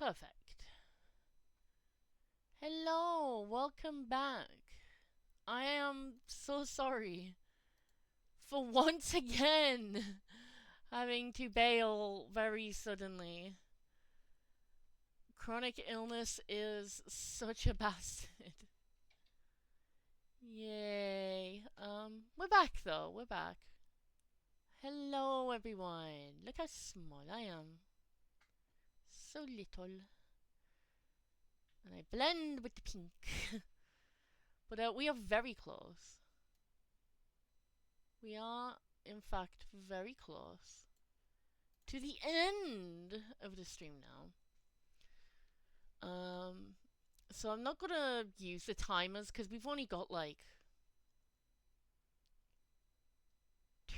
Perfect. Hello, welcome back. I am so sorry for once again having to bail very suddenly. Chronic illness is such a bastard. Yay. We're back though, we're back. Hello everyone. Look how small I am. So little. And I blend with the pink. But we are very close. We are, in fact, very close to the end of the stream now. So I'm not gonna use the timers because we've only got like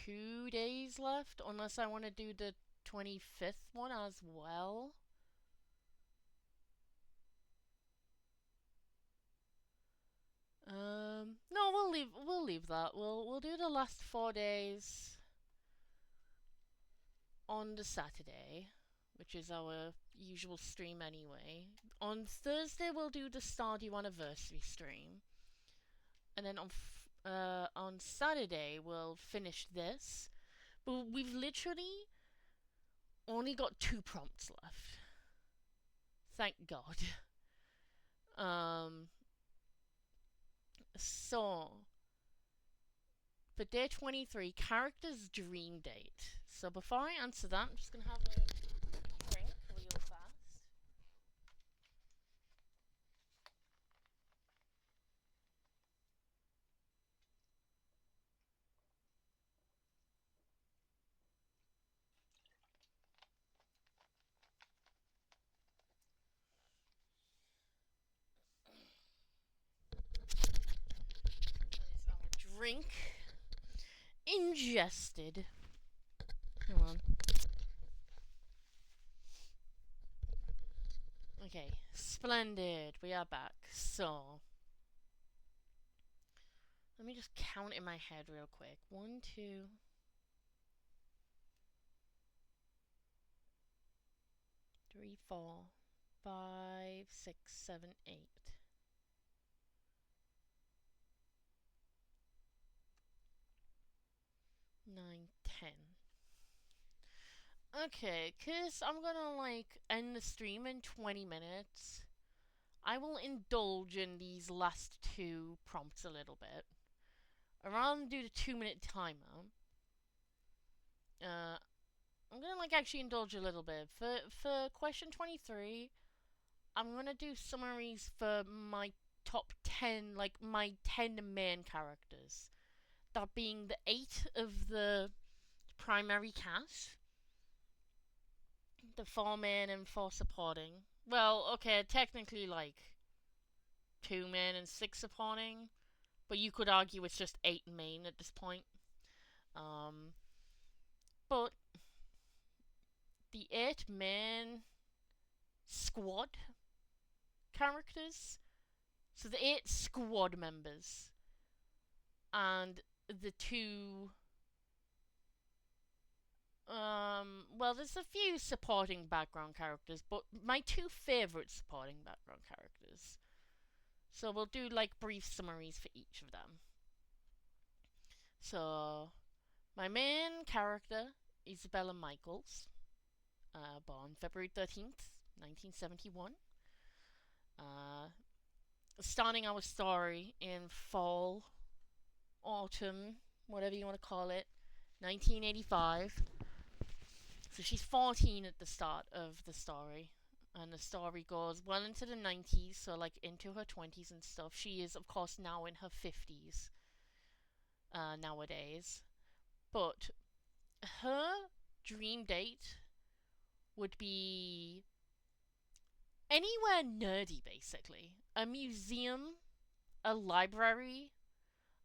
2 days left, unless I want to do the 25th one as well. No, we'll leave that. We'll do the last 4 days on the Saturday, which is our usual stream anyway. On Thursday we'll do the Stardew anniversary stream, and then on Saturday we'll finish this. But we've literally only got 2 prompts left. Thank God. So for day 23, character's dream date. So before I answer that, I'm just gonna have a drink real fast. That is our drink ingested. Come on. Okay, splendid. We are back. So, let me just count in my head real quick. 1, 2, 3, 4, 5, 6, 7, 8. 9, 10. Okay, cause I'm gonna like end the stream in 20 minutes. I will indulge in these last 2 prompts a little bit. Around do the 2-minute timer. I'm gonna like actually indulge a little bit. For question 23, I'm gonna do summaries for my top 10, like my 10 main characters. That being the 8 of the primary cast, the 4 main and 4 supporting. Well, okay, technically like 2 main and 6 supporting, but you could argue it's just 8 main at this point. But the 8 main squad characters, so the 8 squad members, and the 2 well, there's a few supporting background characters, but my 2 favorite supporting background characters. So we'll do like brief summaries for each of them. So my main character, Isabella Michaels, born February 13th, 1971. Starting our story in fall, autumn, whatever you want to call it, 1985. So she's 14 at the start of the story. And the story goes well into the 90s, so like into her 20s and stuff. She is, of course, now in her 50s nowadays. But her dream date would be anywhere nerdy, basically. A museum, a library.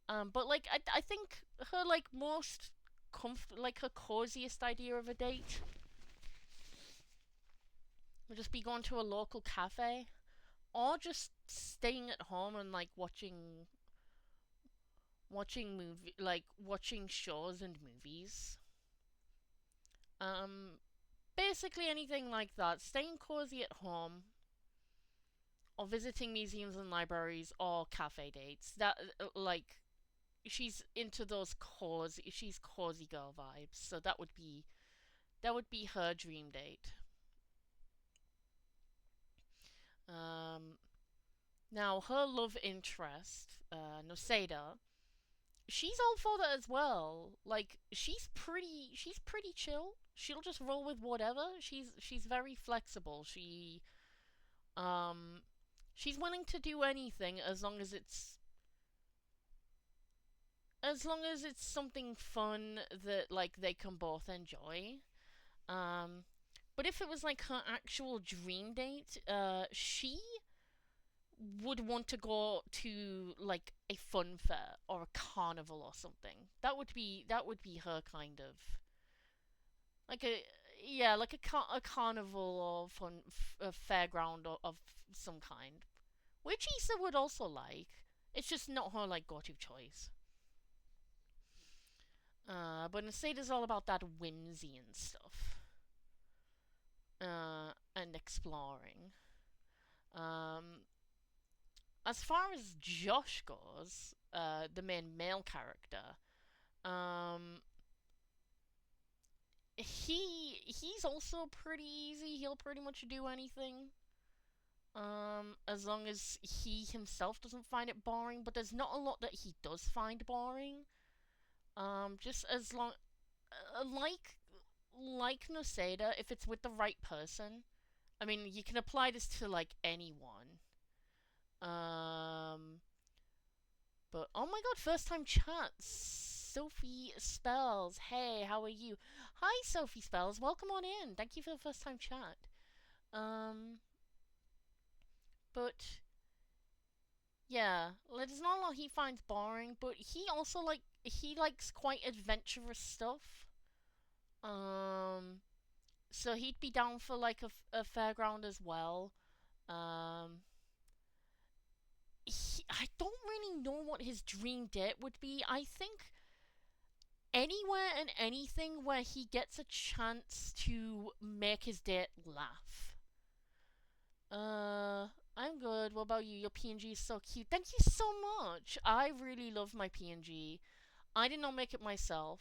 But like, I think her like most like her coziest idea of a date would just be going to a local cafe, or just staying at home and like watching watching shows and movies. basically anything like that. Staying cozy at home, or visiting museums and libraries, or cafe dates. That like she's into those cozy. She's cozy girl vibes. So that would be her dream date. Um, Now her love interest, Noseda, she's all for that as well. Like she's pretty chill. She'll just roll with whatever. She's very flexible. Um she's willing to do anything as long as it's something fun that like they can both enjoy. Um but if it was like her actual dream date, she would want to go to like a fun fair or a carnival or something. That would be her kind of like a yeah, like a carnival or a fairground of some kind, which Issa would also like. It's just not her like go-to choice. But instead, it's all about that whimsy and stuff, and exploring. Um, as far as Josh goes, the main male character, um, he's also pretty easy. He'll pretty much do anything. As long as he himself doesn't find it boring, but there's not a lot that he does find boring. Just as long, like Noseda, if it's with the right person. I mean, you can apply this to like anyone. Um, but oh my god, first time chat. Sophie Spells. Hey, how are you? Hi, Sophie Spells. Welcome on in. Thank you for the first time chat. Um, but yeah, there's not a lot he finds boring, but he likes quite adventurous stuff. Um, so he'd be down for like a fairground as well. Um, I don't really know what his dream date would be. I think anywhere and anything where he gets a chance to make his date laugh. Uh, I'm good. What about you? Your PNG is so cute. Thank you so much. I really love my PNG. I did not make it myself.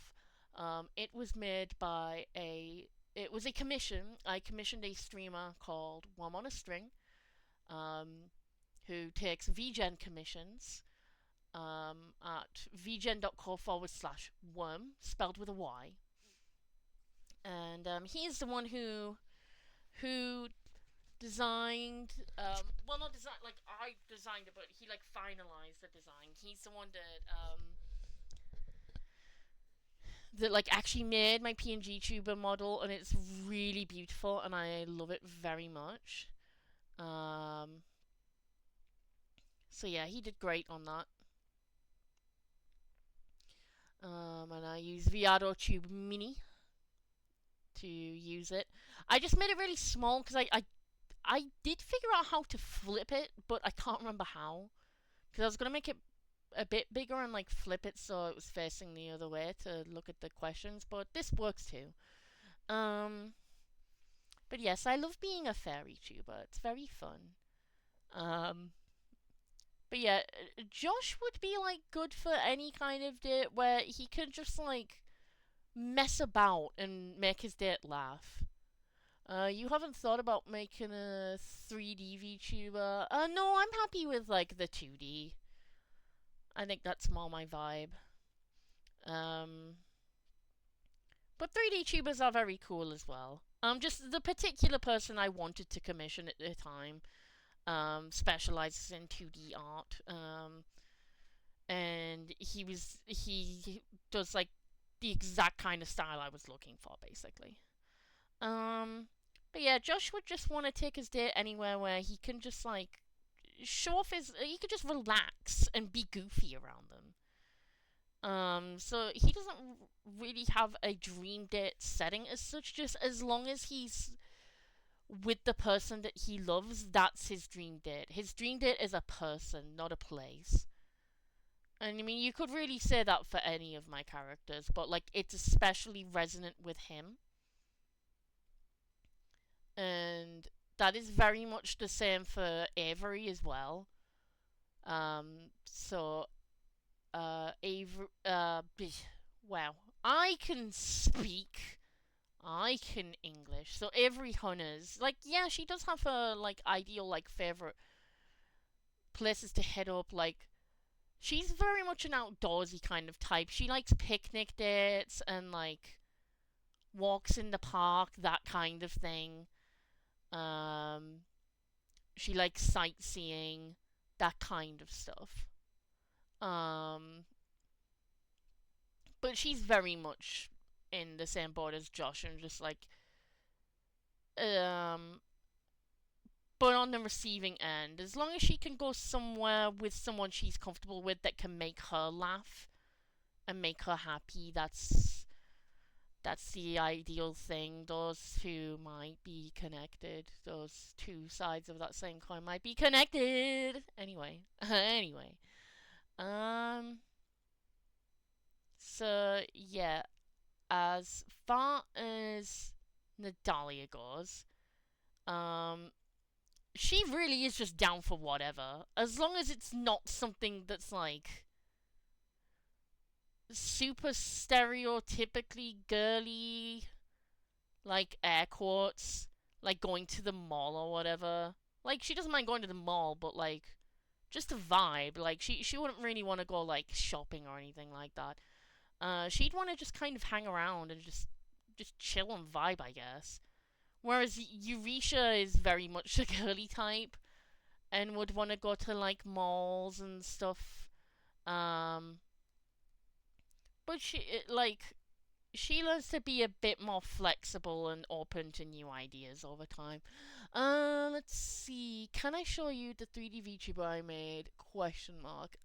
It was made by a. It was a commission. I commissioned a streamer called Worm on a String, um, who takes VGen commissions, at vgen.co/worm, spelled with a Y. And he is the one who designed. Well, not design. Like I designed it, but he like finalized the design. He's the one that like actually made my PNG tuber model, and it's really beautiful, and I love it very much. Um, so yeah, he did great on that. And I use Viado Tube Mini to use it. I just made it really small because I did figure out how to flip it, but I can't remember how. Because I was gonna make it a bit bigger and like flip it so it was facing the other way to look at the questions, but this works too. Um, but yes, I love being a fairy tuber. It's very fun. Um, but yeah, Josh would be like good for any kind of date where he could just like mess about and make his date laugh. You haven't thought about making a 3D VTuber? No, I'm happy with like the 2D. I think that's more my vibe. Um, but 3D tubers are very cool as well. Just the particular person I wanted to commission at the time, specializes in 2D art. And he does like the exact kind of style I was looking for, basically. Um, but yeah, Josh would just want to take his date anywhere where he can just like show off he could just relax and be goofy around them. So he doesn't really have a dream date setting as such. Just as long as he's with the person that he loves, that's his dream date. His dream date is a person, not a place. And I mean, you could really say that for any of my characters, but like it's especially resonant with him. And that is very much the same for Avery as well. So Avery, wow, I can speak. I can English. So Avery Hunters, like, yeah, she does have her like ideal like favorite places to head up. Like, she's very much an outdoorsy kind of type. She likes picnic dates and like walks in the park, that kind of thing. Um, she likes sightseeing, that kind of stuff. Um, but she's very much in the same boat as Josh and just like um but on the receiving end, as long as she can go somewhere with someone she's comfortable with that can make her laugh and make her happy, that's the ideal thing. Those two might be connected. Those two sides of that same coin might be connected. Anyway, anyway. Um. So yeah, as far as Nadalia goes, um, she really is just down for whatever, as long as it's not something that's like super stereotypically girly, like air quotes, like going to the mall or whatever. Like she doesn't mind going to the mall, but like just a vibe. Like she wouldn't really want to go like shopping or anything like that. She'd want to just kind of hang around and just chill and vibe, I guess. Whereas Eurisha is very much a girly type and would want to go to like malls and stuff. Um, but she learns to be a bit more flexible and open to new ideas over time. Let's see. Can I show you the 3D VTuber I made? Question mark.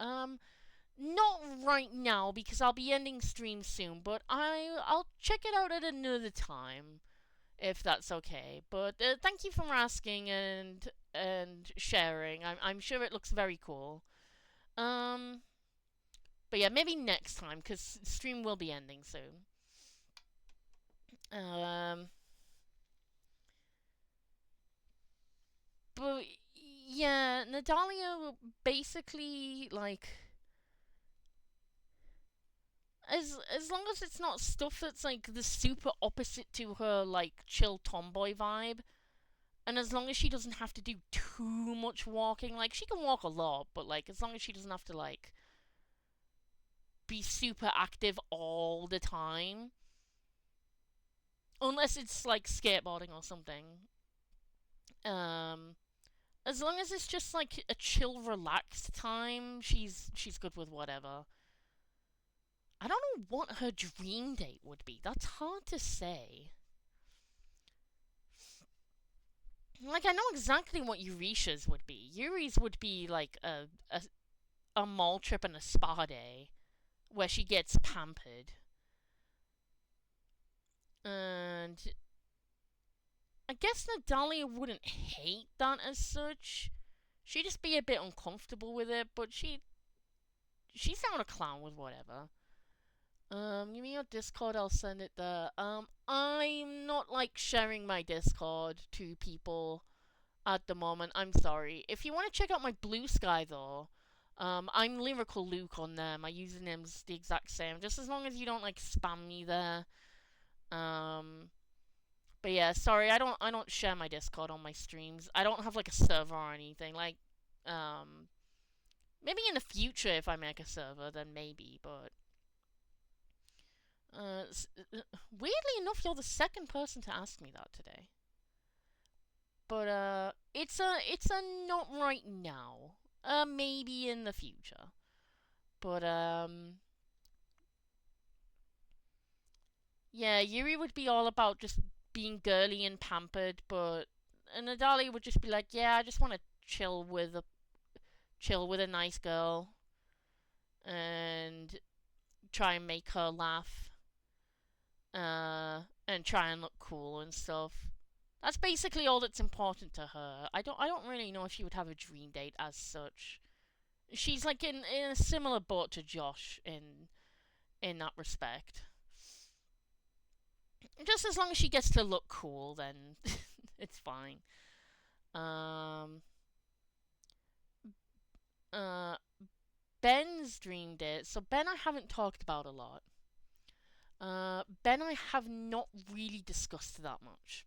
Not right now because I'll be ending stream soon, but I'll check it out at another time if that's okay. But thank you for asking and sharing. I'm sure it looks very cool. Um, but yeah, maybe next time because stream will be ending soon. Um, but yeah, Natalia basically like as long as it's not stuff that's like the super opposite to her like chill tomboy vibe, and as long as she doesn't have to do too much walking, like she can walk a lot, but like as long as she doesn't have to like be super active all the time, unless it's like skateboarding or something. Um, as long as it's just like a chill, relaxed time, she's good with whatever. I don't know what her dream date would be. That's hard to say. Like I know exactly what Eurisha's would be. Yuri's would be like a mall trip and a spa day where she gets pampered. And I guess Nadalia wouldn't hate that as such. She'd just be a bit uncomfortable with it, but she's not a clown with whatever. Give me your Discord, I'll send it there. I'm not like sharing my Discord to people at the moment. I'm sorry. If you want to check out my Blue Sky though, I'm Lyrical Luke on there. My username's the exact same. Just as long as you don't like spam me there. Um, but yeah, sorry, I don't share my Discord on my streams. I don't have like a server or anything. Like, um, maybe in the future if I make a server, then maybe. But weirdly enough, you're the second person to ask me that today. But it's a not right now. Maybe in the future. But yeah, Yuri would be all about just being girly and pampered, but Nadali would just be like, yeah, I just want to chill with a nice girl and try and make her laugh, and try and look cool and stuff. That's basically all that's important to her. I don't really know if she would have a dream date as such. She's like in a similar boat to Josh in that respect. Just as long as she gets to look cool, then It's fine. Um, uh, Ben's dream date. So Ben, I haven't talked about a lot. Ben, I have not really discussed that much.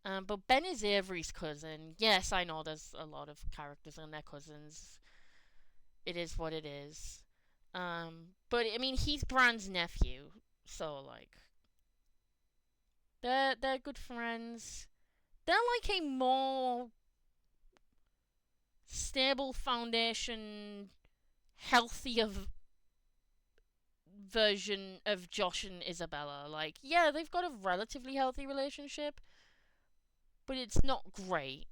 But Ben is Avery's cousin. Yes, I know there's a lot of characters and their cousins. It is what it is. But I mean, he's Bran's nephew, so like, they're good friends. They're like a more stable foundation, healthier version of Josh and Isabella. Like, yeah, they've got a relatively healthy relationship, but it's not great.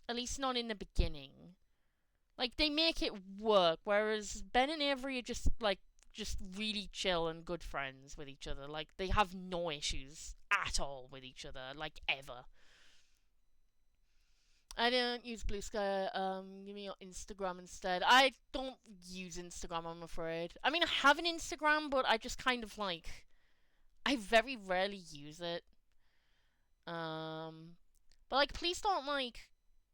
At least not in the beginning. Like, they make it work, whereas Ben and Avery are just really chill and good friends with each other. Like, they have no issues at all with each other, like, ever. I don't use Blue Sky. Give me your Instagram instead. I don't use Instagram, I'm afraid. I mean, I have an Instagram, but I just kind of like. I very rarely use it. Um, but like, please don't like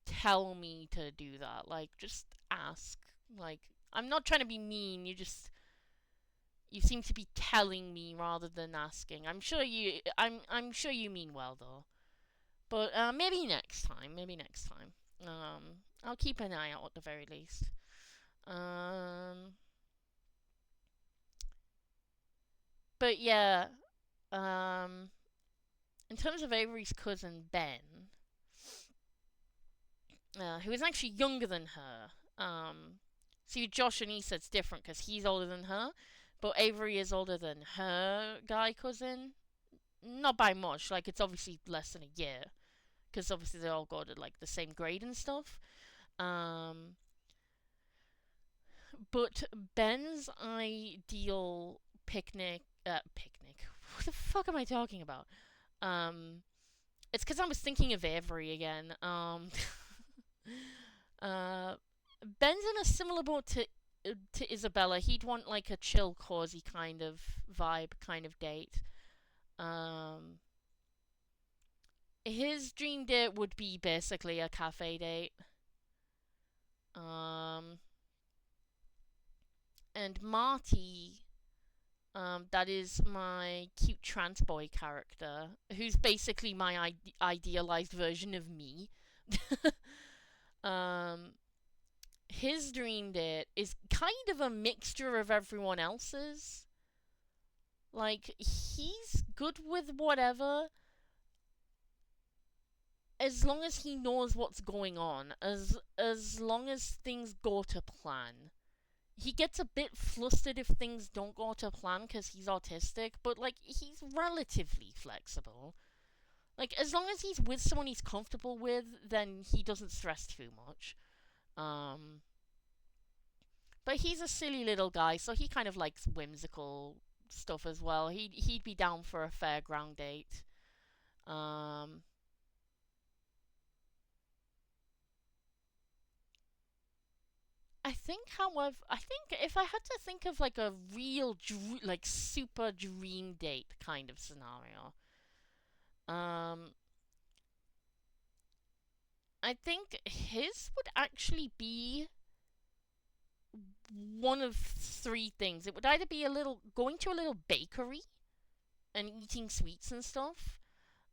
tell me to do that. Like, just ask. Like, I'm not trying to be mean. You seem to be telling me rather than asking. I'm sure you mean well though. But maybe next time. Maybe next time. I'll keep an eye out at the very least. Um, but yeah. Um, in terms of Avery's cousin Ben, who is actually younger than her. See, Josh and Issa, it's different because he's older than her, but Avery is older than her guy cousin. Not by much. Like, it's obviously less than a year because obviously they all go to like the same grade and stuff. Um, but Ben's ideal picnic. What the fuck am I talking about? Um, it's because I was thinking of Avery again. Uh, Ben's in a similar boat to Isabella. He'd want like a chill, cozy kind of vibe, kind of date. Um, his dream date would be basically a cafe date. Um, and Marty, that is my cute trans boy character, who's basically my idealized version of me. um, his dream date is kind of a mixture of everyone else's. Like, he's good with whatever as long as he knows what's going on, as long as things go to plan. He gets a bit flustered if things don't go to plan because he's autistic, but like he's relatively flexible. Like, as long as he's with someone he's comfortable with, then he doesn't stress too much. Um, but he's a silly little guy, so he kind of likes whimsical stuff as well. He'd be down for a fairground date. Um, I think if I had to think of like a real, like super dream date kind of scenario, um, I think his would actually be one of three things. It would either be a little going to a little bakery and eating sweets and stuff,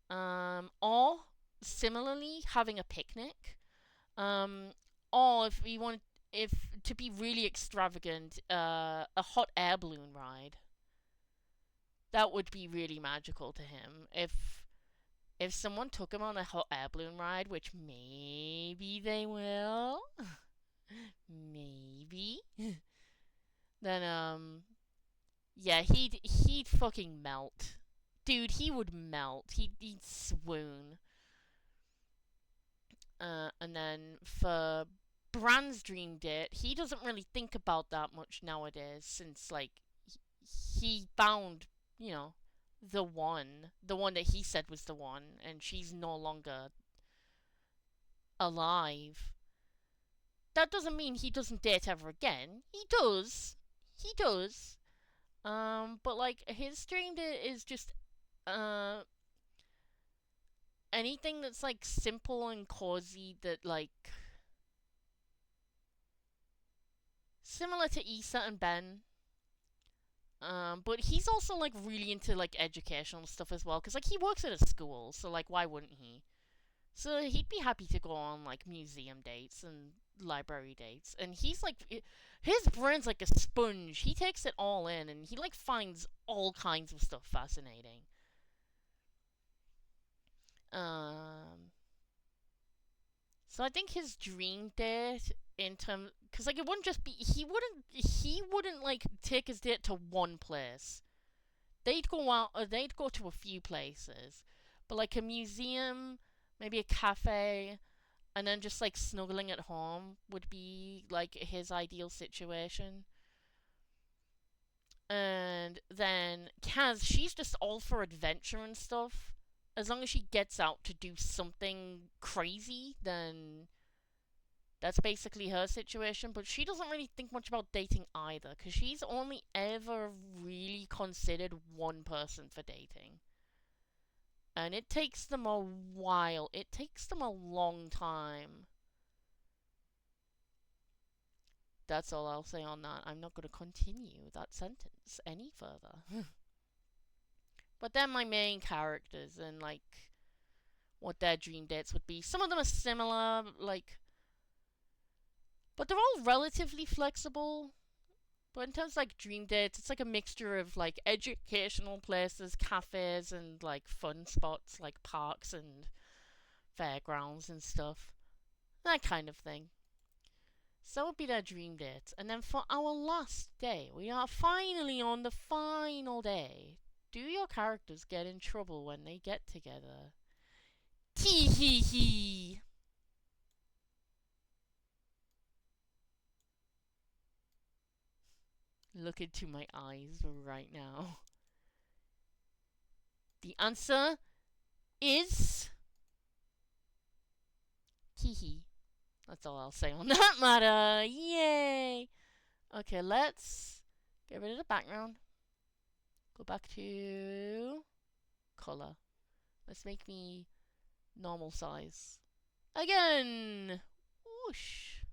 or similarly having a picnic, um, or if we want, if to be really extravagant, a hot air balloon ride. That would be really magical to him. If someone took him on a hot air balloon ride, which maybe they will, maybe, then yeah, he'd fucking melt, dude. He would melt. He'd swoon. And then for Bran's dream date, he doesn't really think about that much nowadays since like he found, you know, the one that he said was the one, and she's no longer alive. That doesn't mean he doesn't date ever again. He does. He does. But like his dream date is just uh anything that's like simple and cozy that like similar to Issa and Ben. But he's also like really into like educational stuff as well, cause like he works at a school, so like why wouldn't he? So he'd be happy to go on like museum dates and library dates, and he's like, his brain's like a sponge. He takes it all in, and he like finds all kinds of stuff fascinating. Um, so I think his dream date in terms, because like it wouldn't just be he wouldn't like take his date to one place. They'd go out, they'd go to a few places, but like a museum, maybe a cafe, and then just like snuggling at home would be like his ideal situation. And then Kaz, she's just all for adventure and stuff. As long as she gets out to do something crazy, then that's basically her situation. But she doesn't really think much about dating either, because she's only ever really considered one person for dating. And it takes them a while, it takes them a long time. That's all I'll say on that. I'm not going to continue that sentence any further. But then my main characters and like what their dream dates would be. Some of them are similar, like, but they're all relatively flexible. But in terms of like dream dates, it's like a mixture of like educational places, cafes, and like fun spots like parks and fairgrounds and stuff. That kind of thing. So it would be their dream date. And then for our last day, we are finally on the final day. Do your characters get in trouble when they get together? Tee hee hee! Look into my eyes right now. The answer is tee hee. That's all I'll say on that matter. Yay! Okay, let's get rid of the background. Go back to color. Let's make me normal size. Again! Whoosh.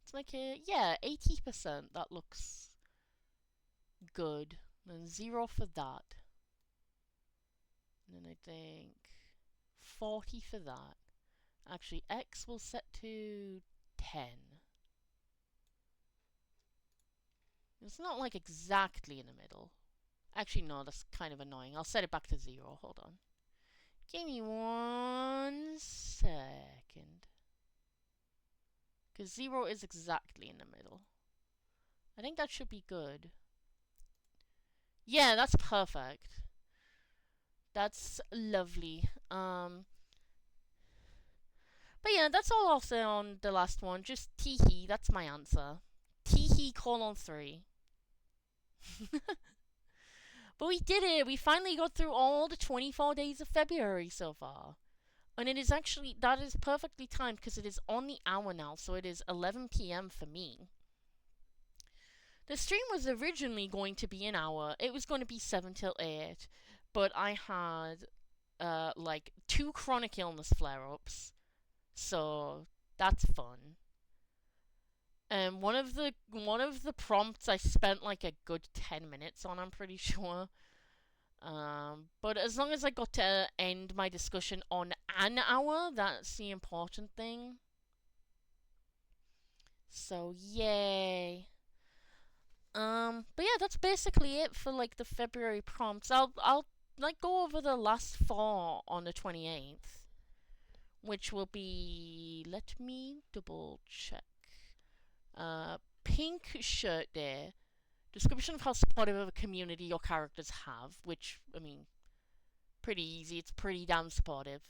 Let's make it, yeah, 80%. That looks good. And 0 for that. And then I think 40 for that. Actually, X will set to 10. It's not like exactly in the middle. Actually, no, that's kind of annoying. I'll set it back to 0. Hold on. Give me 1 second. Because 0 is exactly in the middle. I think that should be good. Yeah, that's perfect. That's lovely. But yeah, that's all I'll say on the last one. Just teehee, that's my answer. Teehee colon 3. But we did it! We finally got through all the 24 days of February so far. And it is actually, that is perfectly timed because it is on the hour now, so it is 11 p.m. for me. The stream was originally going to be an hour. It was going to be 7 till 8. But I had, like, 2 chronic illness flare-ups. So, that's fun. And one of the prompts I spent like a good 10 minutes on, I'm pretty sure. But as long as I got to end my discussion on an hour, that's the important thing. So yay. But yeah, that's basically it for like the February prompts. I'll like go over the last 4 on the 28th, which will be, let me double check. Pink shirt day. Description of how supportive of a community your characters have, which, I mean, pretty easy. It's pretty damn supportive.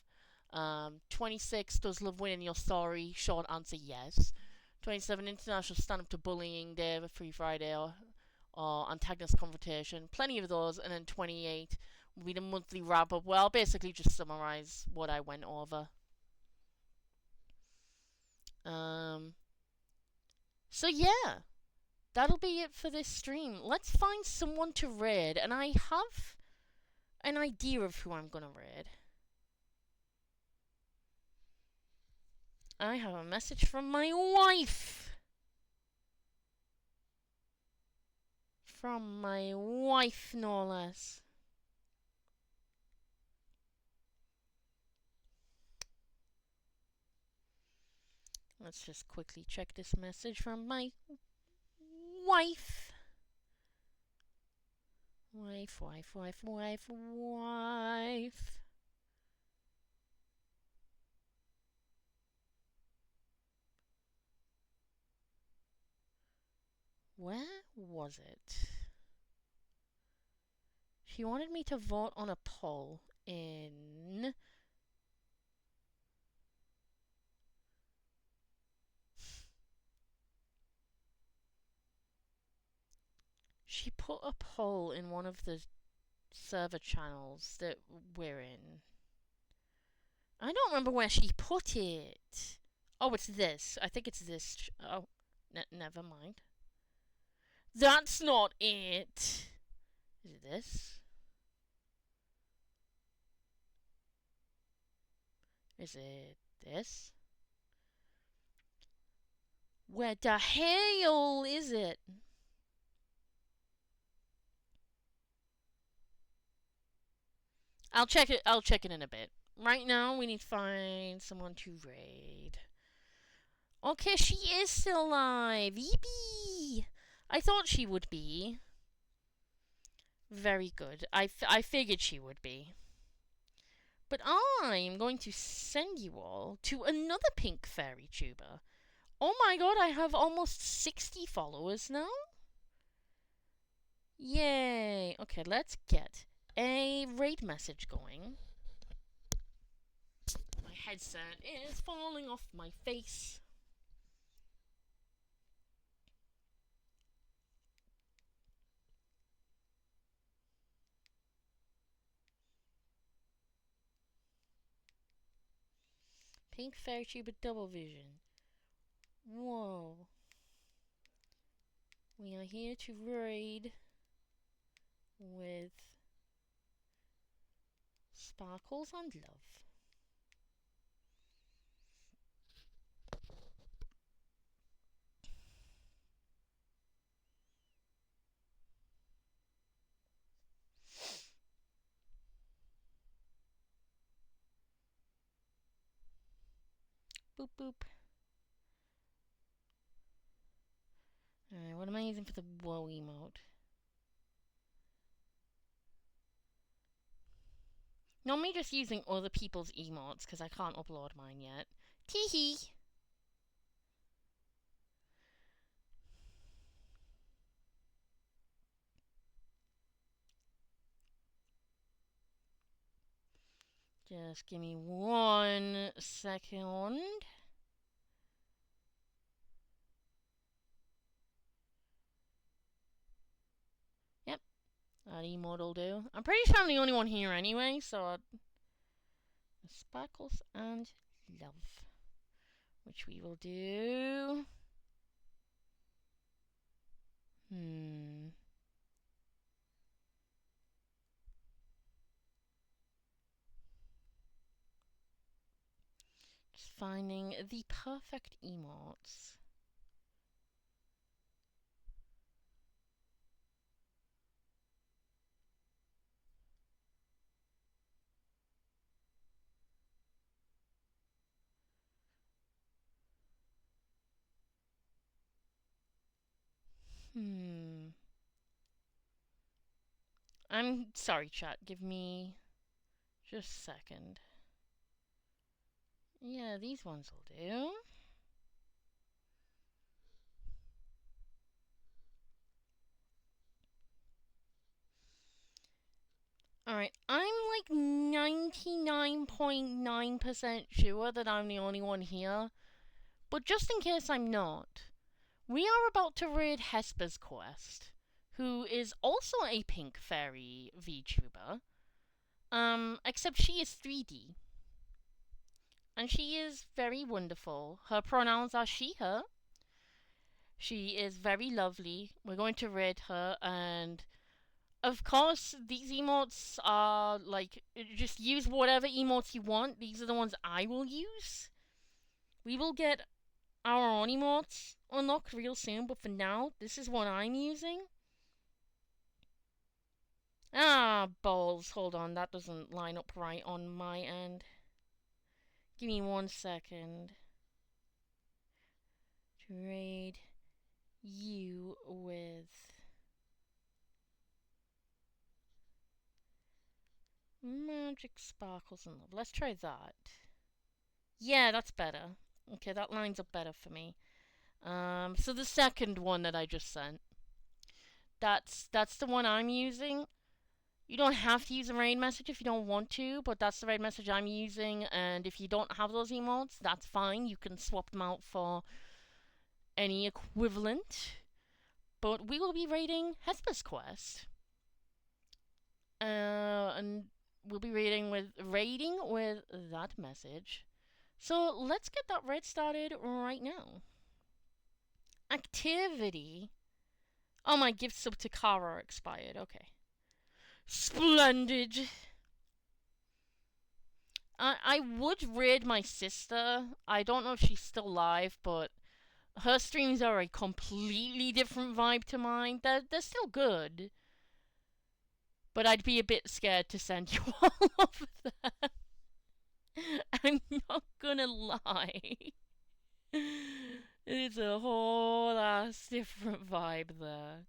26, does love win in your story? Short answer, yes. 27, International Stand Up to Bullying Day, Free Friday, or Antagonist Confrontation. Plenty of those. And then 28 will be the monthly wrap up. Well, I'll basically just summarize what I went over. So yeah, that'll be it for this stream. Let's find someone to raid, and I have an idea of who I'm gonna read. I have a message from my wife. From my wife, no less. Let's just quickly check this message from my wife. Wife. Where was it? She wanted me to vote on a poll in... She put a poll in one of the server channels that we're in. I don't remember where she put it. Oh, it's this. I think it's this. Oh, never mind. That's not it. Is it this? Is it this? Where the hell is it? I'll check it. I'll check it in a bit. Right now, we need to find someone to raid. Okay, she is still alive. Yippee! I thought she would be. Very good. I figured she would be. But I'm going to send you all to another pink fairy tuber. Oh my god, I have almost 60 followers now. Yay. Okay, let's get a raid message going. My headset is falling off my face. Pink fairy tuber double vision. Whoa. We are here to raid with sparkles and love. Boop boop. Alright, what am I using for the whoa emote? Normally just using other people's emotes because I can't upload mine yet. Teehee! Just give me 1 second. Yep, that emote will do. I'm pretty sure I'm the only one here anyway, so... Sparkles and love. Which we will do... Just finding the perfect emotes. I'm sorry, chat. Give me just a second. Yeah, these ones will do. Alright, I'm like 99.9% sure that I'm the only one here. But just in case I'm not, we are about to raid Hesper's Quest, who is also a pink fairy VTuber. Except she is 3D. And she is very wonderful. Her pronouns are she, her. She is very lovely. We're going to raid her, and Of course, these emotes are like, just use whatever emotes you want. These are the ones I will use. We will get our own emotes unlocked real soon, but for now, this is what I'm using. Ah, balls. Hold on, that doesn't line up right on my end. Give me 1 second. Trade you with magic sparkles and love. Let's try that. Yeah, that's better. Okay, that lines up better for me. So the second one that I just sent, that's the one I'm using. You don't have to use a raid message if you don't want to, but that's the raid message I'm using. And if you don't have those emotes, that's fine. You can swap them out for any equivalent. But we will be raiding Hesper's quest, and we'll be raiding with that message. So let's get that raid started right now. Activity. Oh, my gift sub to Kara expired. Okay. Splendid. I would raid my sister. I don't know if she's still live, but her streams are a completely different vibe to mine. They're still good, but I'd be a bit scared to send you all over there. I'm not gonna lie. It's a whole ass different vibe there.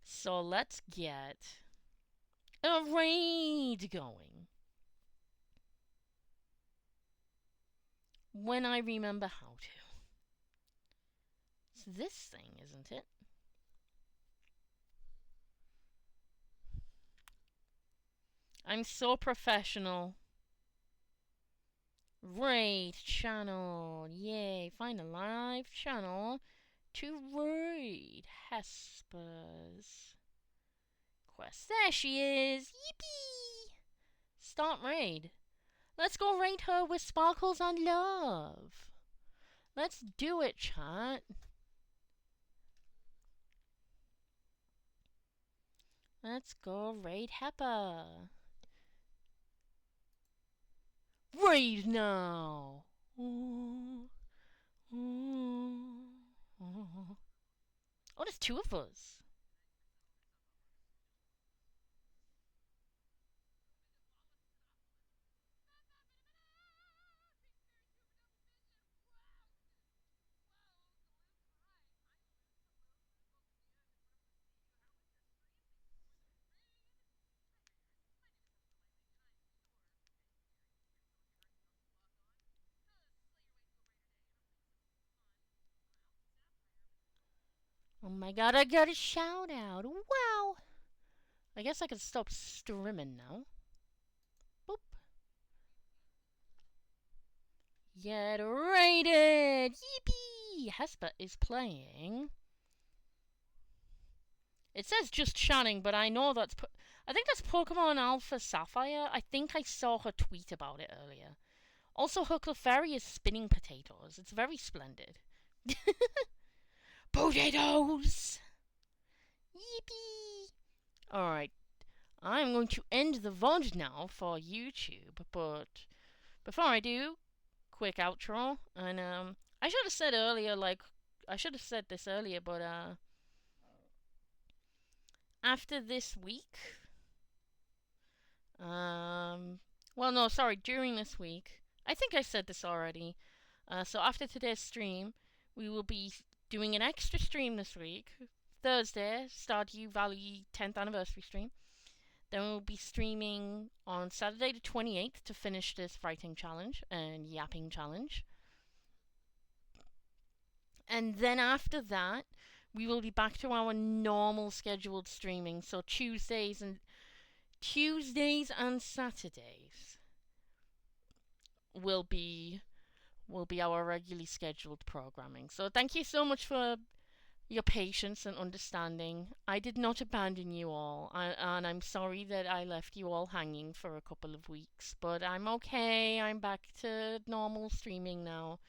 So let's get a raid going. When I remember how to. It's this thing, isn't it? I'm so professional. Raid channel. Yay, find a live channel to raid Hesper's quest. There she is. Yippee! Start raid. Let's go raid her with sparkles and love. Let's do it, chat. Let's go raid Hepper. Raid now. Ooh, ooh, ooh. Oh, there's two of us. Oh my god, I got a shout out. Wow. I guess I can stop streaming now. Boop. Get raided! Yippee! Hesper is playing. It says just chatting, but I know that's. I think that's Pokemon Alpha Sapphire. I think I saw her tweet about it earlier. Also, her Clefairy is spinning potatoes. It's very splendid. Potatoes! Yippee! Alright, I'm going to end the VOD now for YouTube, but before I do, quick outro. And I should have said earlier, I should have said this earlier, but after this week, well, no, sorry, during this week, I think I said this already. So after today's stream, we will be doing an extra stream this week, Thursday, Stardew Valley 10th anniversary stream. Then we'll be streaming on Saturday the 28th to finish this writing challenge and yapping challenge. And then after that, we will be back to our normal scheduled streaming. So Tuesdays and Saturdays will be our regularly scheduled programming. So thank you so much for your patience and understanding. I did not abandon you all, and I'm sorry that I left you all hanging for a couple of weeks, but I'm okay. I'm back to normal streaming now.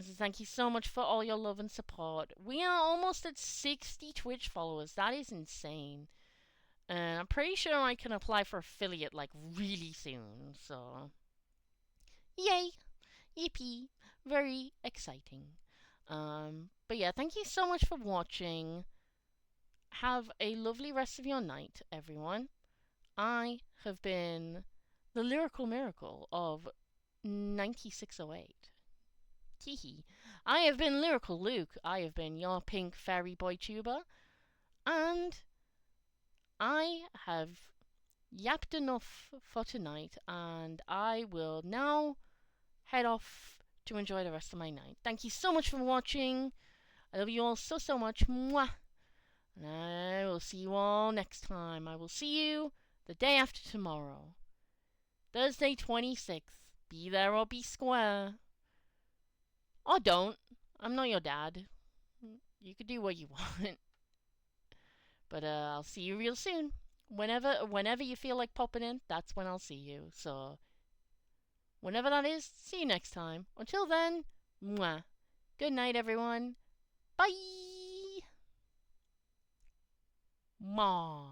So thank you so much for all your love and support. We are almost at 60 Twitch followers. That is insane. And I'm pretty sure I can apply for affiliate like really soon. So, yay! Yippee! Very exciting. But yeah, thank you so much for watching. Have a lovely rest of your night, everyone. I have been the lyrical miracle of 9608. Teehee. I have been Lyrical Luke. I have been your pink fairy boy tuber. And I have yapped enough for tonight. And I will now head off to enjoy the rest of my night. Thank you so much for watching. I love you all so, so much. Mwah. And I will see you all next time. I will see you the day after tomorrow. Thursday 26th. Be there or be square. Or don't. I'm not your dad. You can do what you want. But I'll see you real soon. Whenever you feel like popping in, that's when I'll see you. So whenever that is, see you next time. Until then, mwah. Good night, everyone. Bye. Ma.